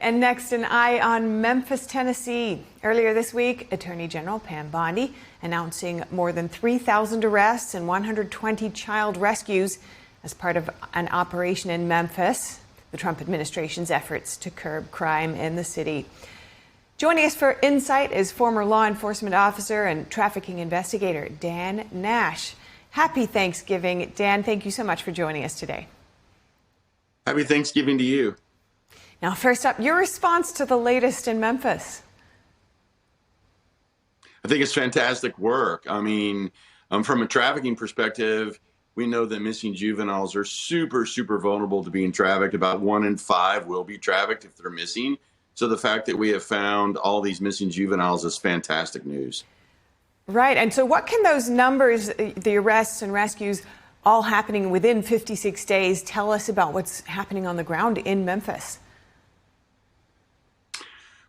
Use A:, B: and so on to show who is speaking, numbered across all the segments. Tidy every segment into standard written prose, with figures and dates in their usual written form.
A: And next, an eye on Memphis, Tennessee. Earlier this week, Attorney General Pam Bondi announcing more than 3,000 arrests and 120 child rescues as part of an operation in Memphis, the Trump administration's efforts to curb crime in the city. Joining us for insight is former law enforcement officer and trafficking investigator Dan Nash. Happy Thanksgiving. Dan, thank you so much for joining us today.
B: Happy Thanksgiving to you.
A: Now, first up, your response to the latest in Memphis.
B: I think it's fantastic work. I mean, from a trafficking perspective, we know that missing juveniles are super vulnerable to being trafficked. About 1 in 5 will be trafficked if they're missing. So the fact that we have found all these missing juveniles is fantastic news.
A: Right. And so what can those numbers, the arrests and rescues, all happening within 56 days, tell us about what's happening on the ground in Memphis?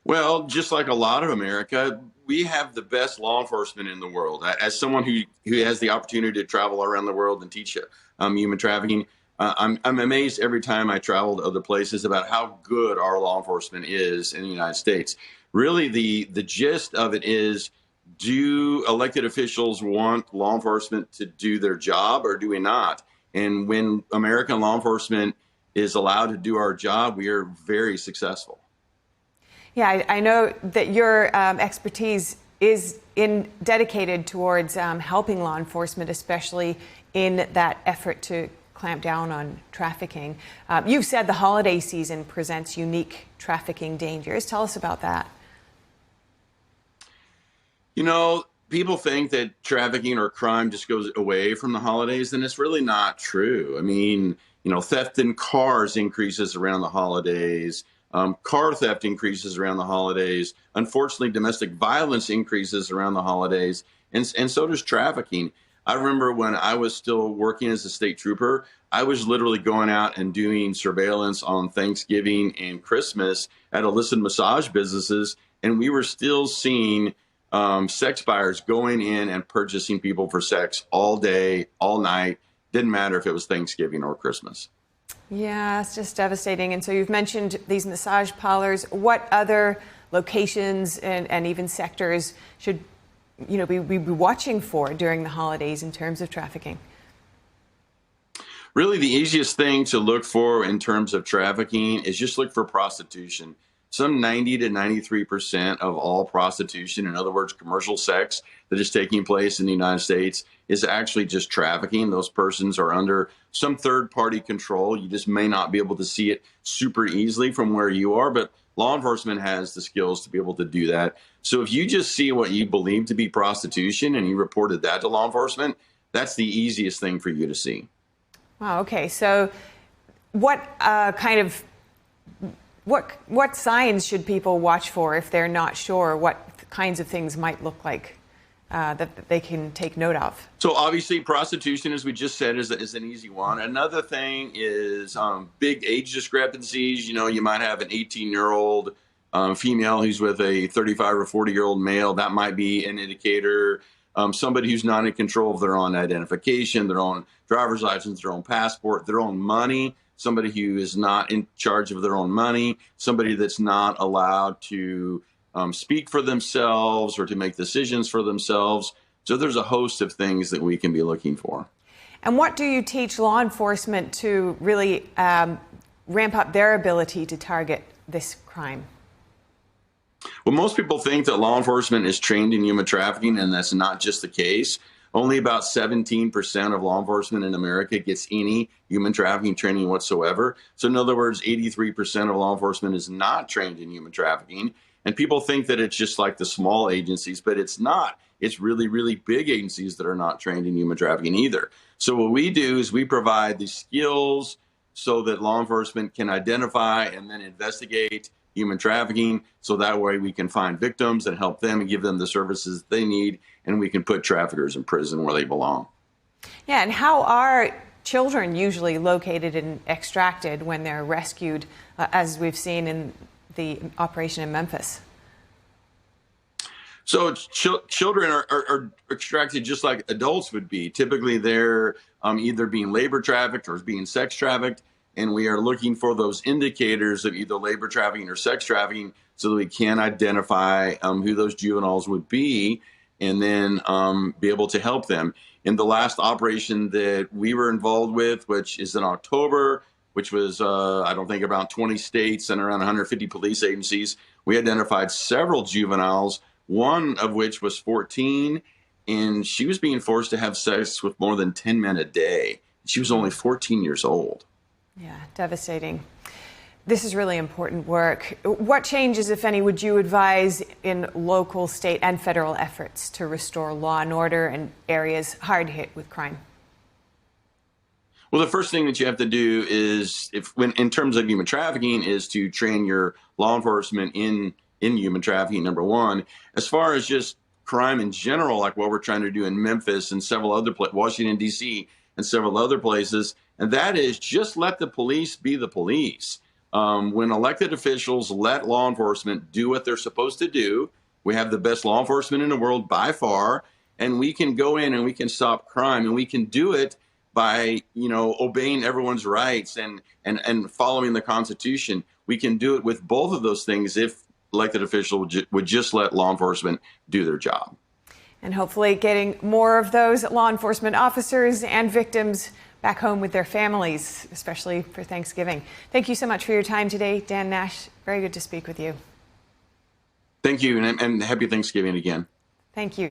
B: Well, just like a lot of America, we have the best law enforcement in the world. As someone who has the opportunity to travel around the world and teach human trafficking, I'm amazed every time I travel to other places about how good our law enforcement is in the United States. Really, the gist of it is, do elected officials want law enforcement to do their job or do we not? And when American law enforcement is allowed to do our job, we are very successful.
A: Yeah, I know that your expertise is dedicated towards helping law enforcement, especially in that effort to clamp down on trafficking. You've said the holiday season presents unique trafficking dangers. Tell us about that.
B: You know, people think that trafficking or crime just goes away from the holidays, and it's really not true. I mean, theft in cars increases around the holidays. Car theft increases around the holidays. Unfortunately, domestic violence increases around the holidays, and so does trafficking. I remember when I was still working as a state trooper, I was literally going out and doing surveillance on Thanksgiving and Christmas at illicit massage businesses, and we were still seeing sex buyers going in and purchasing people for sex all day, all night. Didn't matter if it was Thanksgiving or Christmas.
A: Yeah, it's just devastating. And so you've mentioned these massage parlors. What other locations and even sectors should we be watching for during the holidays in terms of trafficking?
B: Really, the easiest thing to look for in terms of trafficking is just look for prostitution. Some 90 to 93% of all prostitution, in other words, commercial sex that is taking place in the United States, is actually just trafficking. Those persons are under some third-party control. You just may not be able to see it super easily from where you are, but law enforcement has the skills to be able to do that. So if you just see what you believe to be prostitution and you reported that to law enforcement, that's the easiest thing for you to see.
A: Wow, okay. So what what signs should people watch for if they're not sure what kinds of things might look like that they can take note of?
B: So obviously prostitution, as we just said, is an easy one. Another thing is big age discrepancies. You might have an 18-year-old female who's with a 35 or 40-year-old male. That might be an indicator. Somebody who's not in control of their own identification, their own driver's license, their own passport, their own money. Somebody who is not in charge of their own money, somebody that's not allowed to speak for themselves or to make decisions for themselves. So there's a host of things that we can be looking for.
A: And what do you teach law enforcement to really ramp up their ability to target this crime?
B: Well, most people think that law enforcement is trained in human trafficking, and that's not just the case. Only about 17% of law enforcement in America gets any human trafficking training whatsoever. So in other words, 83% of law enforcement is not trained in human trafficking. And people think that it's just like the small agencies, but it's not. It's really big agencies that are not trained in human trafficking either. So what we do is we provide the skills so that law enforcement can identify and then investigate human trafficking, so that way we can find victims and help them and give them the services they need, and we can put traffickers in prison where they belong.
A: Yeah, and how are children usually located and extracted when they're rescued, as we've seen in the operation in Memphis?
B: So children are extracted just like adults would be. Typically, they're either being labor trafficked or being sex trafficked. and we are looking for those indicators of either labor trafficking or sex trafficking so that we can identify who those juveniles would be and then be able to help them. In the last operation that we were involved with, which is in October, which was, I don't think, about 20 states and around 150 police agencies, we identified several juveniles, one of which was 14, and she was being forced to have sex with more than 10 men a day. She was only 14 years old.
A: Yeah, devastating. This is really important work. What changes, if any, would you advise in local, state, and federal efforts to restore law and order in areas hard hit with crime?
B: Well, the first thing that you have to do is, in terms of human trafficking, is to train your law enforcement in human trafficking, number one. As far as just crime in general, like what we're trying to do in Memphis and several other places, Washington, D.C., and several other places, and that is just let the police be the police. When elected officials let law enforcement do what they're supposed to do, we have the best law enforcement in the world by far, and we can go in and we can stop crime, and we can do it by, obeying everyone's rights and following the Constitution. We can do it with both of those things if elected officials would just let law enforcement do their job.
A: And hopefully getting more of those law enforcement officers and victims back home with their families, especially for Thanksgiving. Thank you so much for your time today, Dan Nash. Very good to speak with you.
B: Thank you, and happy Thanksgiving again.
A: Thank you.